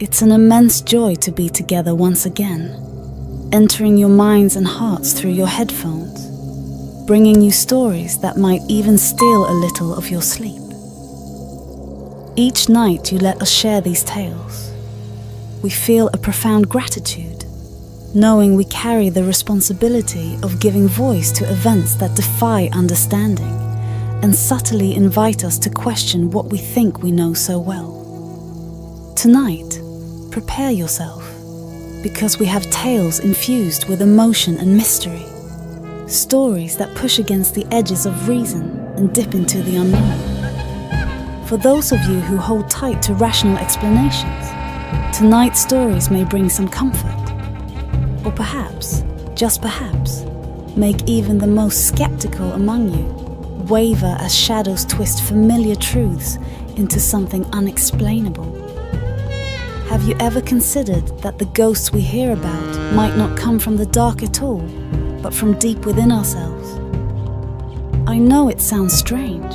It's an immense joy to be together once again, entering your minds and hearts through your headphones, bringing you stories that might even steal a little of your sleep. Each night you let us share these tales. We feel a profound gratitude, knowing we carry the responsibility of giving voice to events that defy understanding and subtly invite us to question what we think we know so well. Tonight, prepare yourself, because we have tales infused with emotion and mystery, stories that push against the edges of reason and dip into the unknown. For those of you who hold tight to rational explanations, tonight's stories may bring some comfort, or perhaps, just perhaps, make even the most skeptical among you waver as shadows twist familiar truths into something unexplainable. Have you ever considered that the ghosts we hear about might not come from the dark at all, but from deep within ourselves? I know it sounds strange,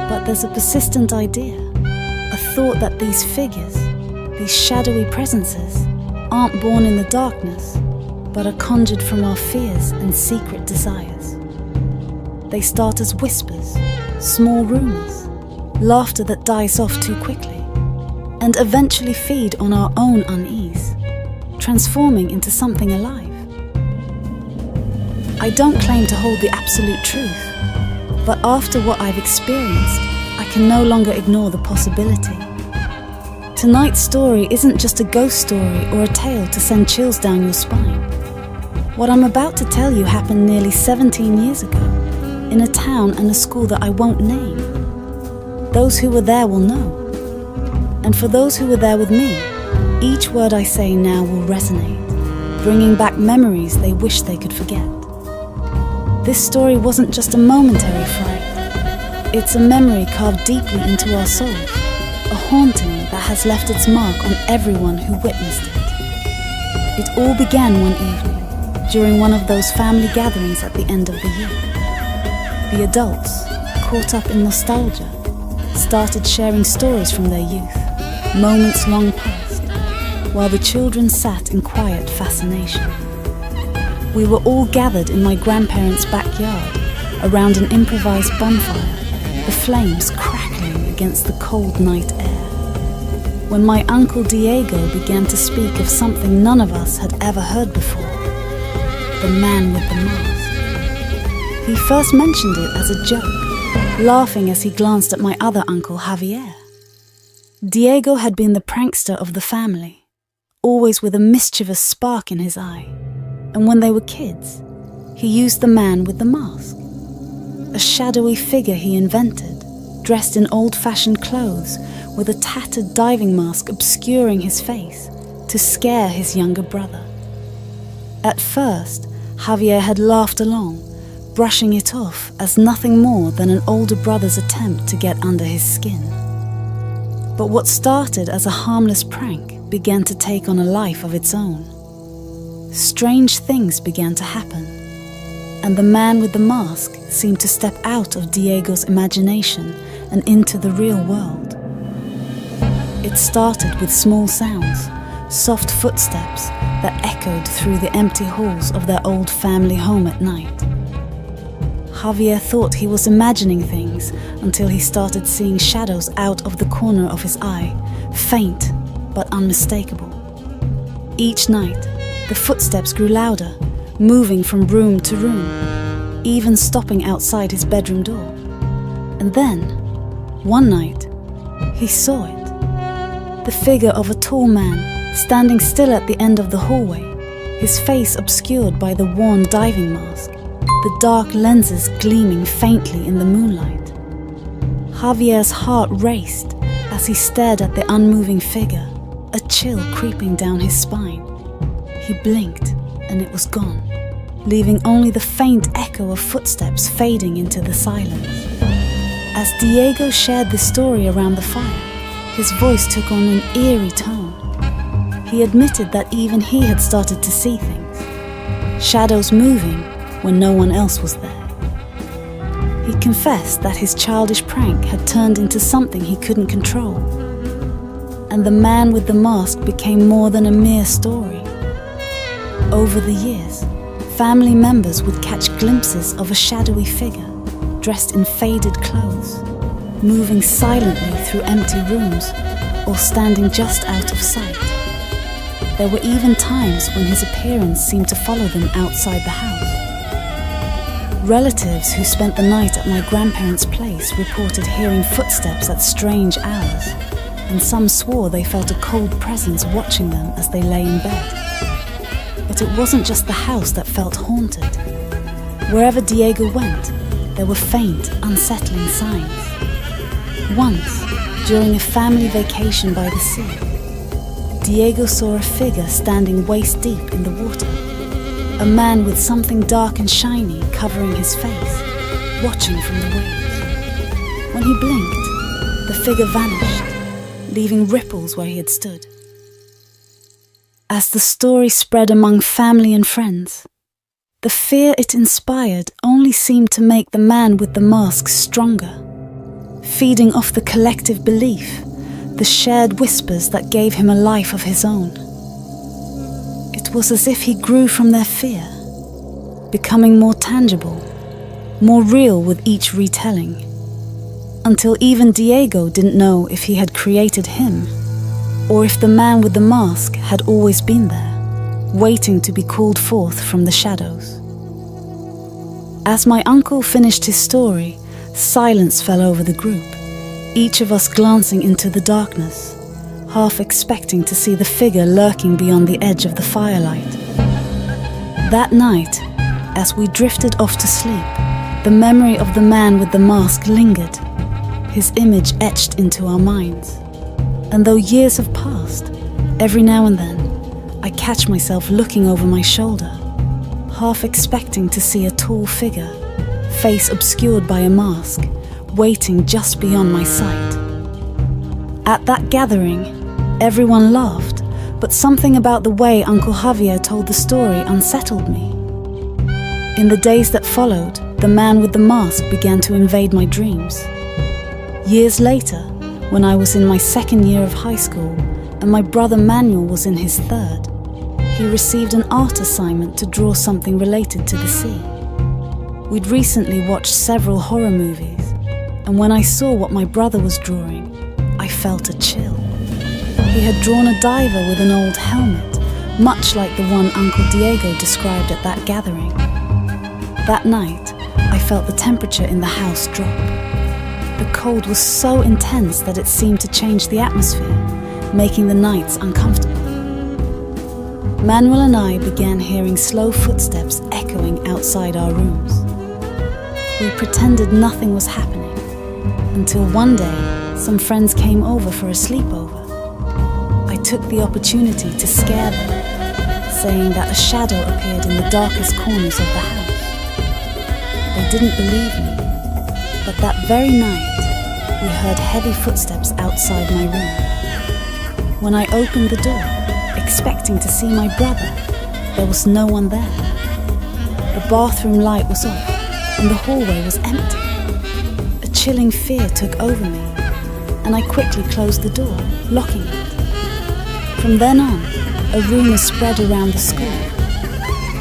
but there's a persistent idea, a thought that these figures, these shadowy presences, aren't born in the darkness, but are conjured from our fears and secret desires. They start as whispers, small rumors, laughter that dies off too quickly, and eventually feed on our own unease, transforming into something alive. I don't claim to hold the absolute truth, but after what I've experienced, I can no longer ignore the possibility. Tonight's story isn't just a ghost story or a tale to send chills down your spine. What I'm about to tell you happened nearly 17 years ago, in a town and a school that I won't name. Those who were there will know. And for those who were there with me, each word I say now will resonate, bringing back memories they wish they could forget. This story wasn't just a momentary fright. It's a memory carved deeply into our souls, a haunting that has left its mark on everyone who witnessed it. It all began one evening, during one of those family gatherings at the end of the year. The adults, caught up in nostalgia, started sharing stories from their youth, moments long past, while the children sat in quiet fascination. We were all gathered in my grandparents' backyard around an improvised bonfire, the flames crackling against the cold night air, when my uncle Diego began to speak of something none of us had ever heard before, the man with the mask. He first mentioned it as a joke, laughing as he glanced at my other uncle Javier. Diego had been the prankster of the family, always with a mischievous spark in his eye, and when they were kids, he used the man with the mask, a shadowy figure he invented, dressed in old-fashioned clothes with a tattered diving mask obscuring his face, to scare his younger brother. At first, Javier had laughed along, brushing it off as nothing more than an older brother's attempt to get under his skin. But what started as a harmless prank began to take on a life of its own. Strange things began to happen, and the man with the mask seemed to step out of Diego's imagination and into the real world. It started with small sounds, soft footsteps that echoed through the empty halls of their old family home at night. Javier thought he was imagining things until he started seeing shadows out of the corner of his eye, faint but unmistakable. Each night, the footsteps grew louder, moving from room to room, even stopping outside his bedroom door. And then, one night, he saw it. The figure of a tall man standing still at the end of the hallway, his face obscured by the worn diving mask, the dark lenses gleaming faintly in the moonlight. Javier's heart raced as he stared at the unmoving figure, a chill creeping down his spine. He blinked, and it was gone, leaving only the faint echo of footsteps fading into the silence. As Diego shared the story around the fire, his voice took on an eerie tone. He admitted that even he had started to see things, shadows moving when no one else was there. He confessed that his childish prank had turned into something he couldn't control. and the man with the mask became more than a mere story. Over the years, family members would catch glimpses of a shadowy figure, dressed in faded clothes, moving silently through empty rooms or standing just out of sight. There were even times when his appearance seemed to follow them outside the house. Relatives who spent the night at my grandparents' place reported hearing footsteps at strange hours, and some swore they felt a cold presence watching them as they lay in bed. But it wasn't just the house that felt haunted. Wherever Diego went, there were faint, unsettling signs. Once, during a family vacation by the sea, Diego saw a figure standing waist-deep in the water, a man with something dark and shiny covering his face, watching from the waves. When he blinked, the figure vanished, leaving ripples where he had stood. As the story spread among family and friends, the fear it inspired only seemed to make the man with the mask stronger, feeding off the collective belief, the shared whispers that gave him a life of his own. It was as if he grew from their fear, becoming more tangible, more real with each retelling, until even Diego didn't know if he had created him, or if the man with the mask had always been there, waiting to be called forth from the shadows. As my uncle finished his story, silence fell over the group, each of us glancing into the darkness, half expecting to see the figure lurking beyond the edge of the firelight. That night, as we drifted off to sleep, the memory of the man with the mask lingered, his image etched into our minds. And though years have passed, every now and then, I catch myself looking over my shoulder, half expecting to see a tall figure, face obscured by a mask, waiting just beyond my sight. At that gathering, everyone laughed, but something about the way Uncle Javier told the story unsettled me. In the days that followed, the man with the mask began to invade my dreams. Years later, when I was in my second year of high school and my brother Manuel was in his third, he received an art assignment to draw something related to the sea. We'd recently watched several horror movies, and when I saw what my brother was drawing, I felt a chill. He had drawn a diver with an old helmet, much like the one Uncle Diego described at that gathering. That night, I felt the temperature in the house drop. The cold was so intense that it seemed to change the atmosphere, making the nights uncomfortable. Manuel and I began hearing slow footsteps echoing outside our rooms. We pretended nothing was happening, until one day, some friends came over for a sleepover. I took the opportunity to scare them, saying that a shadow appeared in the darkest corners of the house. They didn't believe me, but that very night, we heard heavy footsteps outside my room. When I opened the door, expecting to see my brother, there was no one there. The bathroom light was off, and the hallway was empty. A chilling fear took over me, and I quickly closed the door, locking it. From then on, a rumor spread around the school.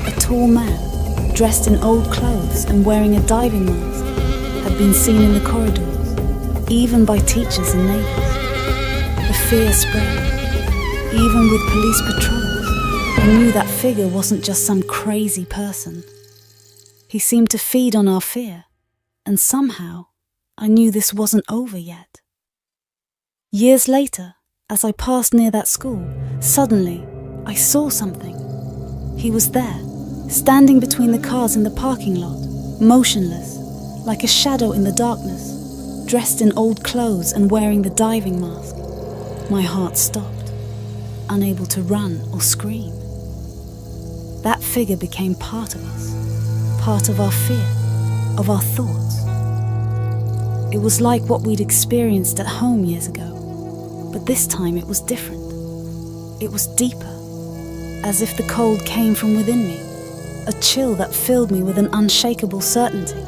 A tall man, dressed in old clothes and wearing a diving mask, had been seen in the corridors, even by teachers and neighbors. The fear spread. Even with police patrols, I knew that figure wasn't just some crazy person. He seemed to feed on our fear, and somehow, I knew this wasn't over yet. Years later, as I passed near that school, suddenly, I saw something. He was there, standing between the cars in the parking lot, motionless, like a shadow in the darkness, dressed in old clothes and wearing the diving mask. My heart stopped, unable to run or scream. That figure became part of us, part of our fear, of our thoughts. It was like what we'd experienced at home years ago, but this time it was different. It was deeper, as if the cold came from within me, a chill that filled me with an unshakable certainty.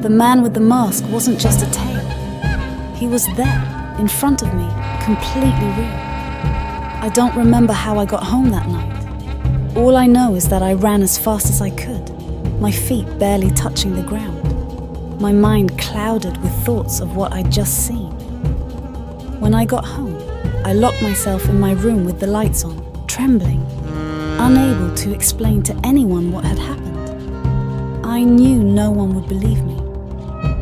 The man with the mask wasn't just a tale. He was there, in front of me, completely real. I don't remember how I got home that night. All I know is that I ran as fast as I could, my feet barely touching the ground, my mind clouded with thoughts of what I'd just seen. When I got home, I locked myself in my room with the lights on, trembling, unable to explain to anyone what had happened. I knew no one would believe me.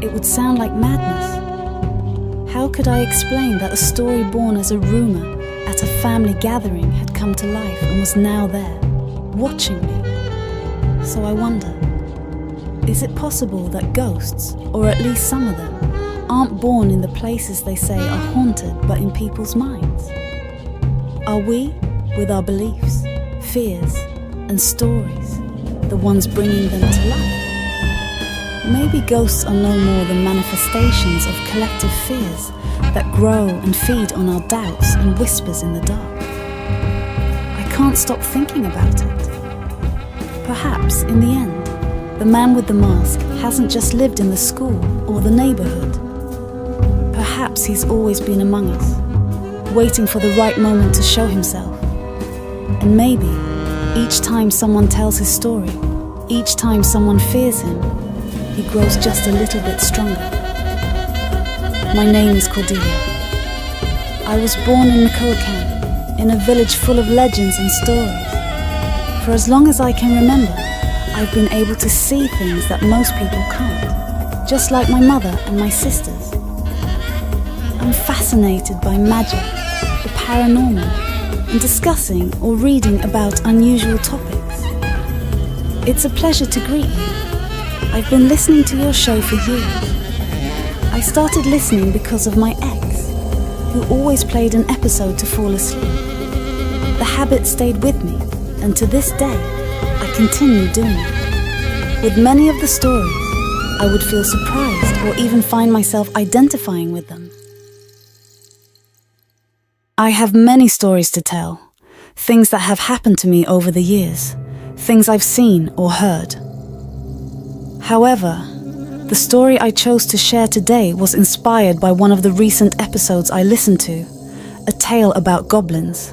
It would sound like madness. How could I explain that a story born as a rumor at a family gathering had come to life and was now there, watching me? So I wonder, is it possible that ghosts, or at least some of them, aren't born in the places they say are haunted but in people's minds? Are we, with our beliefs, fears, and stories, the ones bringing them to life? Maybe ghosts are no more than manifestations of collective fears that grow and feed on our doubts and whispers in the dark. I can't stop thinking about it. Perhaps, in the end, the man with the mask hasn't just lived in the school or the neighborhood. Perhaps he's always been among us, waiting for the right moment to show himself. And maybe, each time someone tells his story, each time someone fears him, he grows just a little bit stronger. My name is Cordelia. I was born in Michoacan, in a village full of legends and stories. For as long as I can remember, I've been able to see things that most people can't, just like my mother and my sisters. I'm fascinated by magic, the paranormal, and discussing or reading about unusual topics. It's a pleasure to greet you. I've been listening to your show for years. I started listening because of my ex, who always played an episode to fall asleep. The habit stayed with me, and to this day, I continue doing it. With many of the stories, I would feel surprised or even find myself identifying with them. I have many stories to tell, things that have happened to me over the years, things I've seen or heard. However, the story I chose to share today was inspired by one of the recent episodes I listened to, a tale about goblins.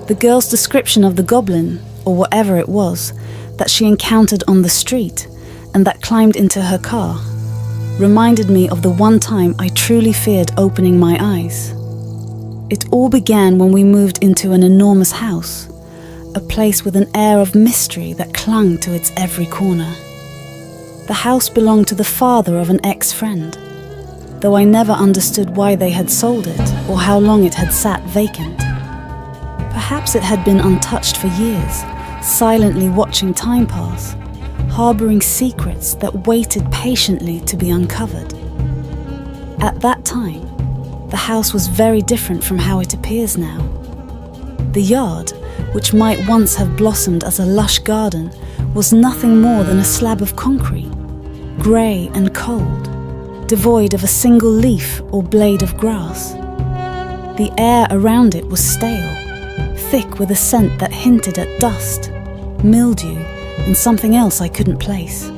The girl's description of the goblin, or whatever it was, that she encountered on the street and that climbed into her car, reminded me of the one time I truly feared opening my eyes. It all began when we moved into an enormous house, a place with an air of mystery that clung to its every corner. The house belonged to the father of an ex-friend, though I never understood why they had sold it or how long it had sat vacant. Perhaps it had been untouched for years, silently watching time pass, harboring secrets that waited patiently to be uncovered. At that time, the house was very different from how it appears now. The yard, which might once have blossomed as a lush garden, was nothing more than a slab of concrete, grey and cold, devoid of a single leaf or blade of grass. The air around it was stale, thick with a scent that hinted at dust, mildew, and something else I couldn't place.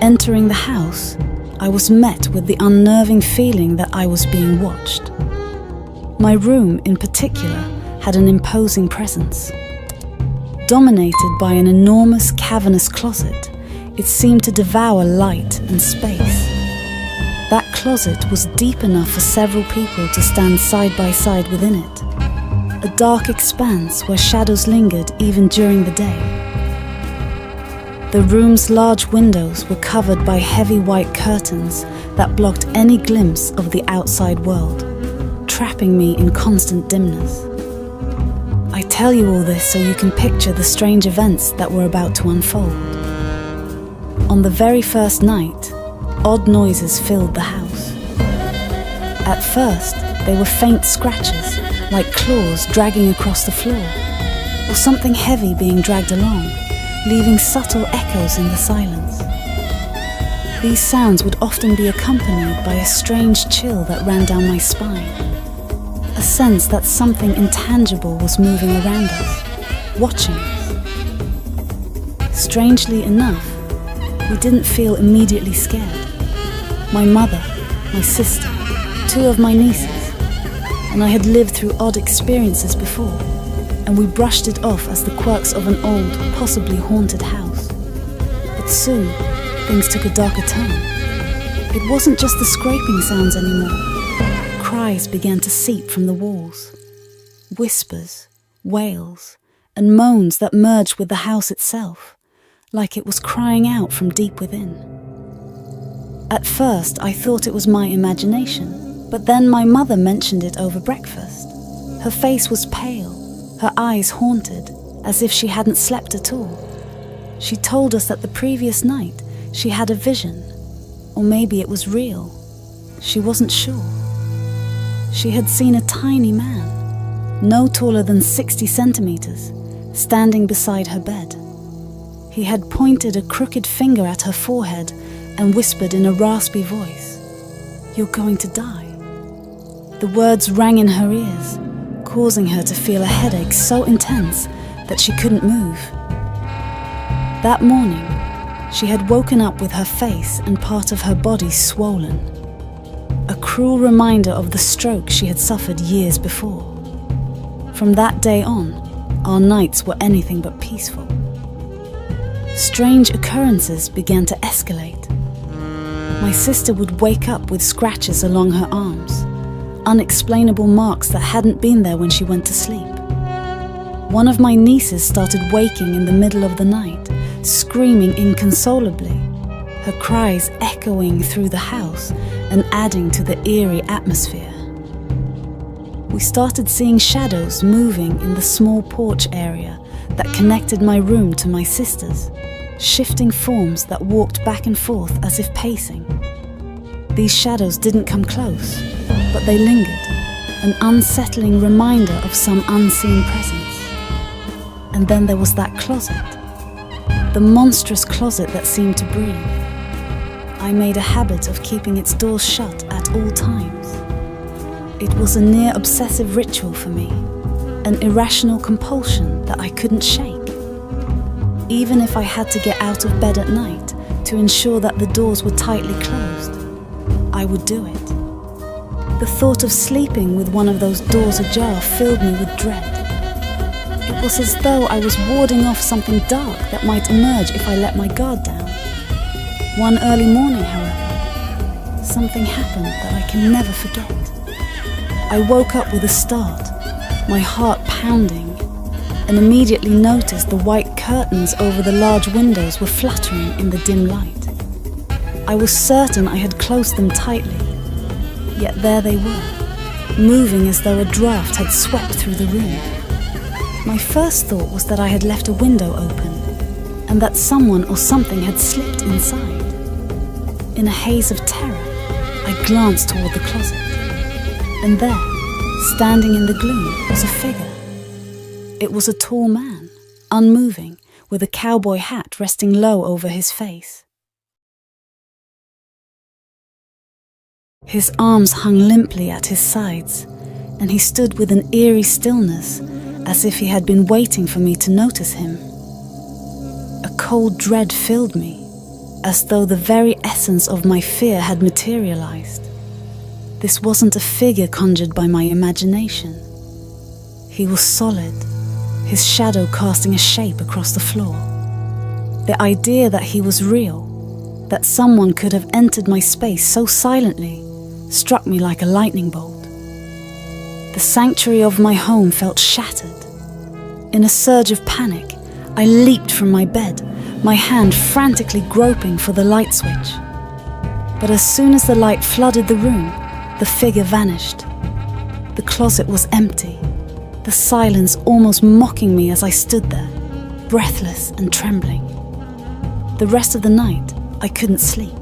Entering the house, I was met with the unnerving feeling that I was being watched. My room, in particular, had an imposing presence. Dominated by an enormous cavernous closet, it seemed to devour light and space. That closet was deep enough for several people to stand side by side within it, a dark expanse where shadows lingered even during the day. The room's large windows were covered by heavy white curtains that blocked any glimpse of the outside world, trapping me in constant dimness. I tell you all this so you can picture the strange events that were about to unfold. On the very first night, odd noises filled the house. At first, they were faint scratches, like claws dragging across the floor, or something heavy being dragged along, leaving subtle echoes in the silence. These sounds would often be accompanied by a strange chill that ran down my spine, a sense that something intangible was moving around us, watching us. Strangely enough, we didn't feel immediately scared. My mother, my sister, two of my nieces, and I had lived through odd experiences before, and we brushed it off as the quirks of an old, possibly haunted house. But soon, things took a darker turn. It wasn't just the scraping sounds anymore. Cries began to seep from the walls. Whispers, wails, and moans that merged with the house itself, like it was crying out from deep within. At first, I thought it was my imagination, but then my mother mentioned it over breakfast. Her face was pale, her eyes haunted, as if she hadn't slept at all. She told us that the previous night she had a vision, or maybe it was real. She wasn't sure. She had seen a tiny man, no taller than 60 centimeters, standing beside her bed. He had pointed a crooked finger at her forehead and whispered in a raspy voice, "You're going to die." The words rang in her ears, causing her to feel a headache so intense that she couldn't move. That morning, she had woken up with her face and part of her body swollen, a cruel reminder of the stroke she had suffered years before. From that day on, our nights were anything but peaceful. Strange occurrences began to escalate. My sister would wake up with scratches along her arms, unexplainable marks that hadn't been there when she went to sleep. One of my nieces started waking in the middle of the night, screaming inconsolably, her cries echoing through the house and adding to the eerie atmosphere. We started seeing shadows moving in the small porch area that connected my room to my sister's, shifting forms that walked back and forth as if pacing. These shadows didn't come close, but they lingered, an unsettling reminder of some unseen presence. And then there was that closet, the monstrous closet that seemed to breathe. I made a habit of keeping its doors shut at all times. It was a near obsessive ritual for me, an irrational compulsion that I couldn't shake. Even if I had to get out of bed at night to ensure that the doors were tightly closed, I would do it. The thought of sleeping with one of those doors ajar filled me with dread. It was as though I was warding off something dark that might emerge if I let my guard down. One early morning, however, something happened that I can never forget. I woke up with a start, my heart pounding, and immediately noticed the white curtains over the large windows were fluttering in the dim light. I was certain I had closed them tightly, yet there they were, moving as though a draft had swept through the room. My first thought was that I had left a window open, and that someone or something had slipped inside. In a haze of terror, I glanced toward the closet, and there, standing in the gloom, was a figure. It was a tall man, unmoving, with a cowboy hat resting low over his face. His arms hung limply at his sides, and he stood with an eerie stillness, as if he had been waiting for me to notice him. A cold dread filled me, as though the very essence of my fear had materialized. This wasn't a figure conjured by my imagination. He was solid, his shadow casting a shape across the floor. The idea that he was real, that someone could have entered my space so silently, struck me like a lightning bolt. The sanctuary of my home felt shattered. In a surge of panic, I leaped from my bed, my hand frantically groping for the light switch. But as soon as the light flooded the room, the figure vanished. The closet was empty, the silence almost mocking me as I stood there, breathless and trembling. The rest of the night, I couldn't sleep.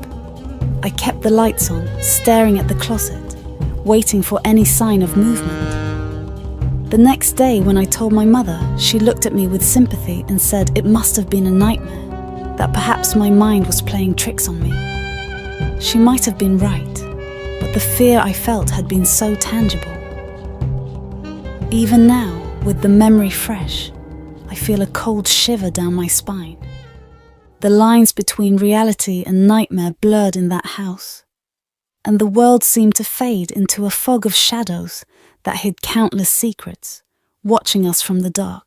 I kept the lights on, staring at the closet, waiting for any sign of movement. The next day, when I told my mother, she looked at me with sympathy and said it must have been a nightmare, that perhaps my mind was playing tricks on me. She might have been right, but the fear I felt had been so tangible. Even now, with the memory fresh, I feel a cold shiver down my spine. The lines between reality and nightmare blurred in that house, and the world seemed to fade into a fog of shadows that hid countless secrets, watching us from the dark.